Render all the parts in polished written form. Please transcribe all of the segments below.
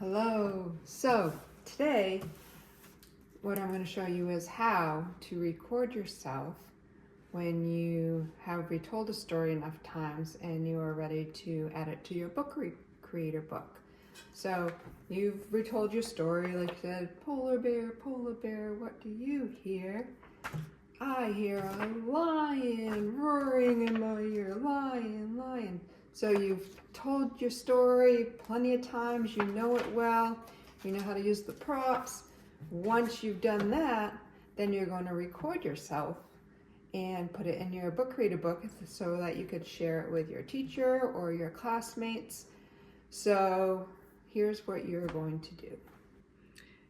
Hello. So today what I'm going to show you is how to record yourself when you have retold a story enough times and you are ready to add it to your book creator book. So you've retold your story, like you said, polar bear, what do you hear? I hear a lion roaring in my ear, lion. So you've told your story plenty of times, you know it well, you know how to use the props. Once you've done that, then you're going to record yourself and put it in your book creator book so that you could share it with your teacher or your classmates. So here's what you're going to do.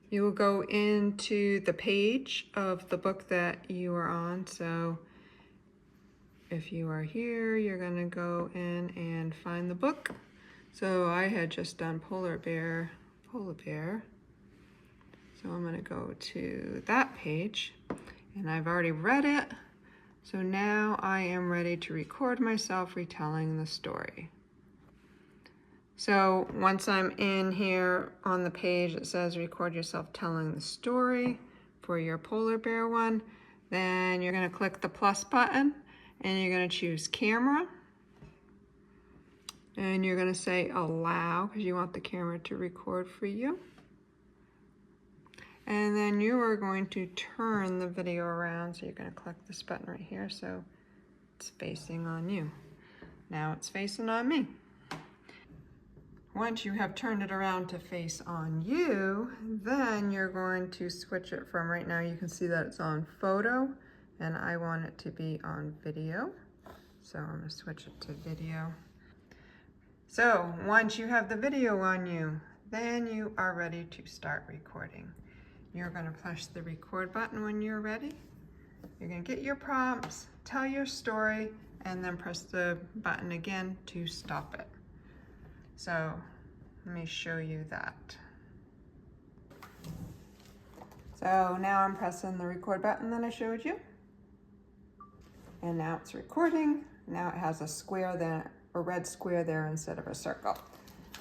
You will go into the page of the book that you are on. So if you are here, you're going to go in and find the book. So I had just done polar bear. So I'm going to go to that page, and I've already read it. So now I am ready to record myself retelling the story. So once I'm in here on the page that says record yourself telling the story for your polar bear one, then you're going to click the plus button and you're going to choose camera. And you're going to say allow because you want the camera to record for you. And then you are going to turn the video around. So you're going to click this button right here so it's facing on you. Now it's facing on me. Once you have turned it around to face on you, then you're going to switch it from right now. You can see that it's on photo and I want it to be on video. So I'm going to switch it to video. So once you have the video on you, then you are ready to start recording. You're going to push the record button when you're ready. You're going to get your prompts, tell your story, and then press the button again to stop it. So let me show you that. So now I'm pressing the record button that I showed you. And now it's recording. Now it has a square there, a red square there instead of a circle.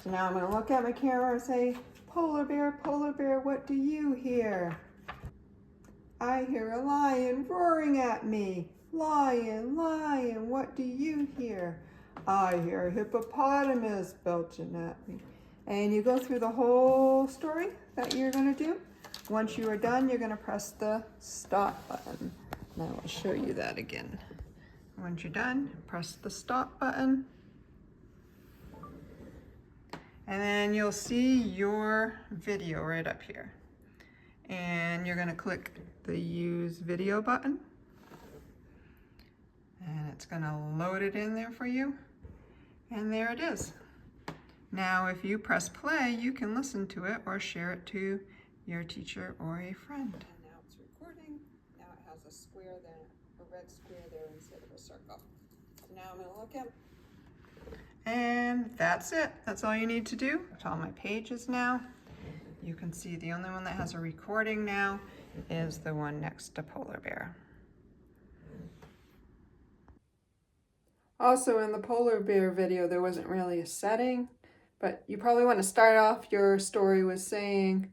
So now I'm going to look at my camera and say, polar bear, what do you hear? I hear a lion roaring at me. Lion, what do you hear? I hear a hippopotamus belching at me. And you go through the whole story that you're going to do. Once you are done, you're going to press the stop button. And I will show you that again. Once you're done, press the stop button. And then you'll see your video right up here. And you're going to click the use video button. And it's going to load it in there for you. And there it is. Now, if you press play, you can listen to it or share it to your teacher or a friend. And now it's recording. Now it has a square there, a red square there instead of a circle. So now I'm going to look at. And that's it. That's all you need to do. That's all my pages now. You can see the only one that has a recording now is the one next to polar bear. Also in the polar bear video, there wasn't really a setting, but you probably want to start off your story with saying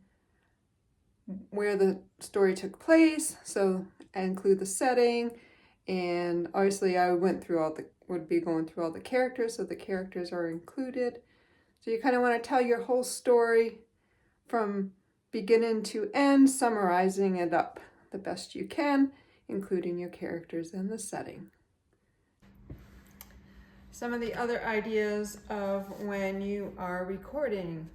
where the story took place. So I include the setting, and obviously I would be going through all the characters, so the characters are included. So you kind of want to tell your whole story from beginning to end, summarizing it up the best you can, including your characters and the setting. Some of the other ideas of when you are recording,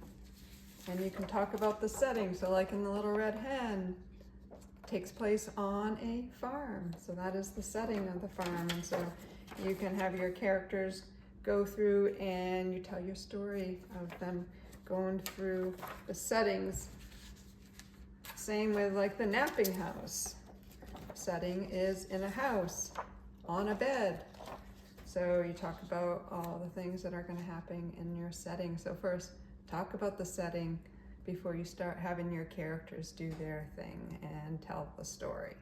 and you can talk about the setting. So like in the Little Red Hen, takes place on a farm. So that is the setting of the farm. And so you can have your characters go through and you tell your story of them going through the settings. Same with like the napping house. Setting is in a house, on a bed. So you talk about all the things that are going to happen in your setting. So first, talk about the setting before you start having your characters do their thing and tell the story.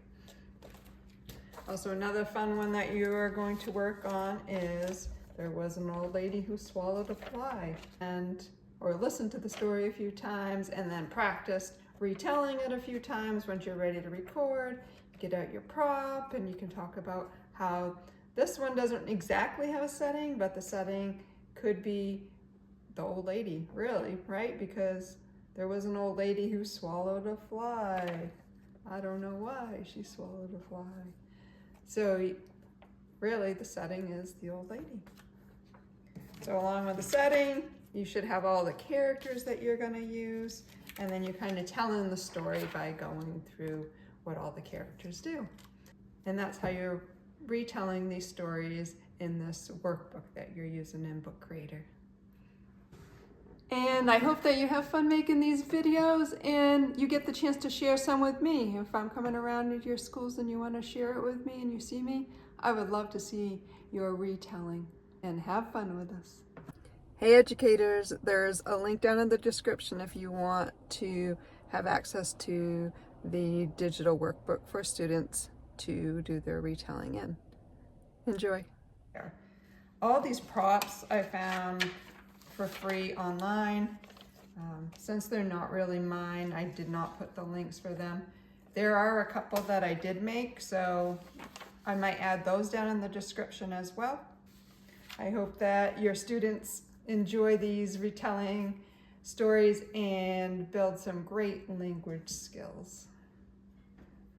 Also, another fun one that you are going to work on is there was an old lady who swallowed a fly. And or listened to the story a few times and then practiced retelling it a few times. Once you're ready to record, get out your prop and you can talk about how this one doesn't exactly have a setting, but the setting could be the old lady, really, right? Because there was an old lady who swallowed a fly. I don't know why she swallowed a fly. So really the setting is the old lady. So along with the setting, you should have all the characters that you're going to use, and then you kind of tell in the story by going through what all the characters do. And that's how you're retelling these stories in this workbook that you're using in Book Creator. And I hope that you have fun making these videos and you get the chance to share some with me. If I'm coming around to your schools and you want to share it with me and you see me, I would love to see your retelling, and have fun with us. Hey educators, there's a link down in the description if you want to have access to the digital workbook for students to do their retelling in. Enjoy. All these props I found for free online. Since they're not really mine, I did not put the links for them. There are a couple that I did make, so I might add those down in the description as well. I hope that your students enjoy these retelling stories and build some great language skills.